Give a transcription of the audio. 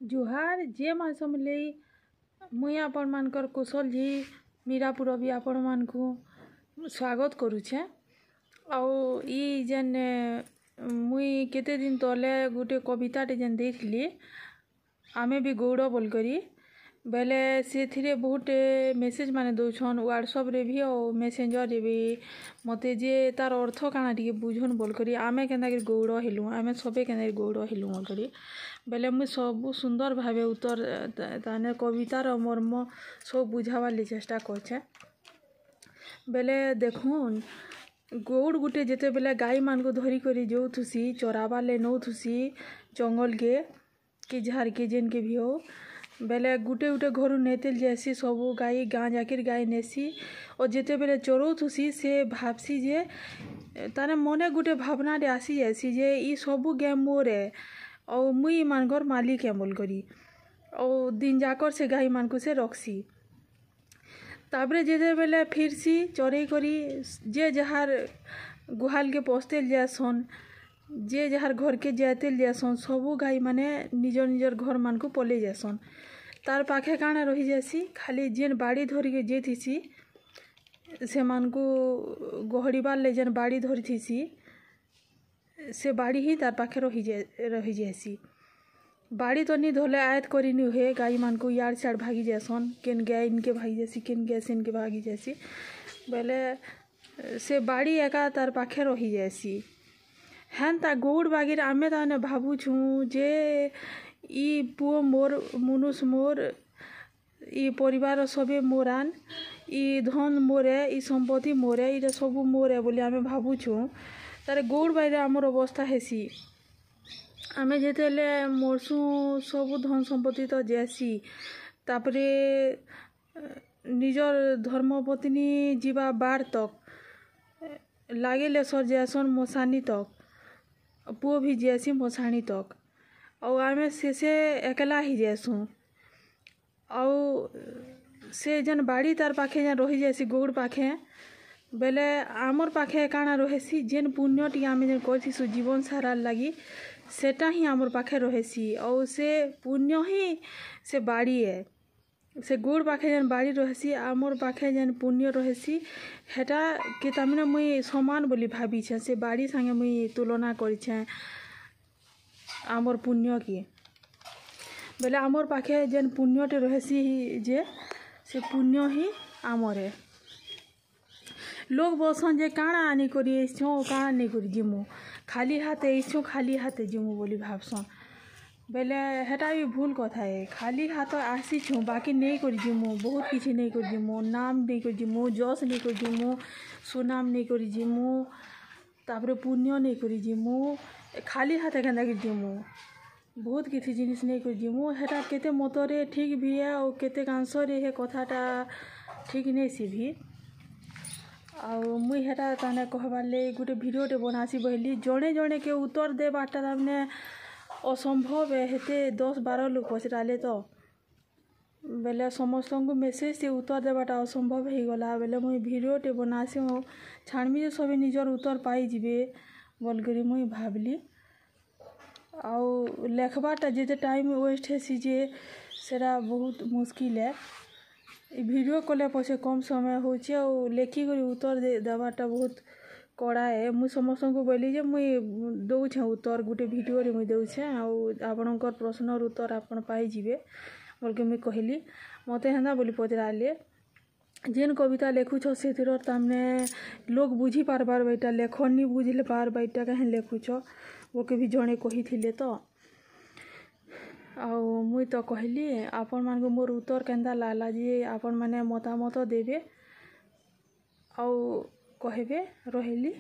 जुहार जे मान समले मुई आपण मानकर कुशल जी मीरापुर भी आपण मान को स्वागत करुछे। आउ ई जेन मुई केते दिन तले गोटे कविताटे जेन देथिली आमे भी गौड़ बोल करी बेले से थिरे बहुत मेसेज माने दौछन व्हाट्सएप रे भी और मेसेंजर रे भी मते जे तार अर्थ काना टिके बुझन बोल करी आमे केना के गौड़ हेलु आमे सबे केना गौड़ हेलु बोल करी बेले मुई सब सुंदर भावे उत्तर ताने कवितार मर्म सब बुझावार चेष्टा करछे। बेले देखुन गौड़ गुटे जेते बेले गाई मान को धरी करी जो थुसी चरावा ले नौ थुसी जंगल के झार के जेन के भी हो बेले गुटे गुटे घर नेतेल जैसी सबू गाई गाँ जाकर गाई नेसी और जेते बेले चरौ थुसी से भाबसी जे ताने मने गुटे भावना रे आसी जैसी जे ई सबू गेम मोरे और मुई मानकर मालिक है बोल करी और दिन जाकर से गाई मान को से रखसी तापरे जेते बेले फिरसी चरे करी जे जहार गुहाल के पोस्तेल जासन जे जहार घर के जातेल जासन सबू गाई माने निजर निजर घर मान को पले जासन तार पाखे काना रही जासी खाली जेन बाड़ी धरी के जे थीसी से मान को गहड़ीबार ले जेन बाड़ी धरी थीसी से बाड़ी ही तार पाखे रही जासी बाड़ी तो नहीं धोले आयत करी नहीं हुए गाई मान को यार साड़ भागी जासन केन गाय इनके भागी जासी केन गैस इनके भागी जासी बेले से बाड़ी एका तार पाखे रही जासी हेन ता गौड़ बागिर आमे ताने भाबू छूँ जे ई पुओ मोर मुनुष मोर ई परिवार सबे मोरान ई धन मोरे ई संपत्ति मोरे ई सबू मोरे बोली आमे भाबू छूँ तारे गौड़ बाइरे आमर अवस्था हेसी आमे जेतेले मोरसु सबू धन संपत्ति तो जैसी तापरे निजर धर्मपत्नी जीवा बार तक लागेले सर जैसन मोसानी तक पुओ भी जैसी मोसाणी तक और आमे से एकला ही जैसू और से जन बाड़ी तार पाखे जन रही जैसी गौड़ पाखे बेले आमर पाखे काना रहेसी जेन पुण्य टी आमे जन करथिसु जीवन सारा लगी सेटा ही आमर पाखे रहेसी और से पुण्य ही से बाड़ी है से गौड़ पाखे जन बाड़ी रहेसी आमर पाखे जन पुण्य रहेसी हेटा के तामिने मुई समान बोली भाबी छे से बाड़ी संगे मुई तुलना करी छे आमर पुण्य की बेले आमर पाखे जेन पुण्यटे रहेसी जे से पुण्य ही आमर है लोग बोलसन जे काना आनी करी एछो काना नहीं करी जिमु खाली हाथे एछो खाली हाथे जिमु बोली भाबसन बेले हेटा भी भूल कथा है खाली हाथ आसी छूँ बाकी नहीं कर जिमु बहुत किसी नहीं कर जिमु नाम नहीं कर जिमु जस नहीं कर जिमु सुनाम नहीं कर जिमु तापरे पुण्य नहीं कर जिमु खाली हाथ केना कर जिमु बहुत किसी जिनिस नहीं कर जिमु हेटा केते मतरे ठीक भी है और केते आंसर है कथाटा ठीक नहीं सी भी और मुई हेटा ताने कहबार ले गोटे भिडियोटे बनासी बहली जड़े जड़े के उत्तर देवाटा तामने असंभव है हेते 10-12 लोग पचराले तो बेले समस्त को मेसेज से उत्तर देवाटा असंभव हो गला बेले मुई भिडियोटे बनासी छाणमी जो सब निजर उत्तर पाई जीवे बोल करी मुई भाबली आउ लेखबाटा जेते टाइम वेस्ट है जे सेरा बहुत मुश्किल है वीडियो कले पछे कम समय होचे और लेखी करी उत्तर देवाटा बहुत कड़ा है मुई समस्त को बोली जे मुई दौछे उत्तर गोटे वीडियो रे मुई दौछे और आपनकर प्रश्नर उत्तर आपन पाई जीवे बोल के मुई कहली मते हेना बोली पचराले जेन कविता लेखुछ सेतिर तामने लोग बुझी पारबार बेटा लेखन नहीं बुझले पार बेटा कहे लेखुछ वो के भी जणे कही थिले तो आउ मुई तो कहली आपण मान को मोर उत्तर केंदा लाला जी आपण माने मतामत देबे आउ कहबे रहिली।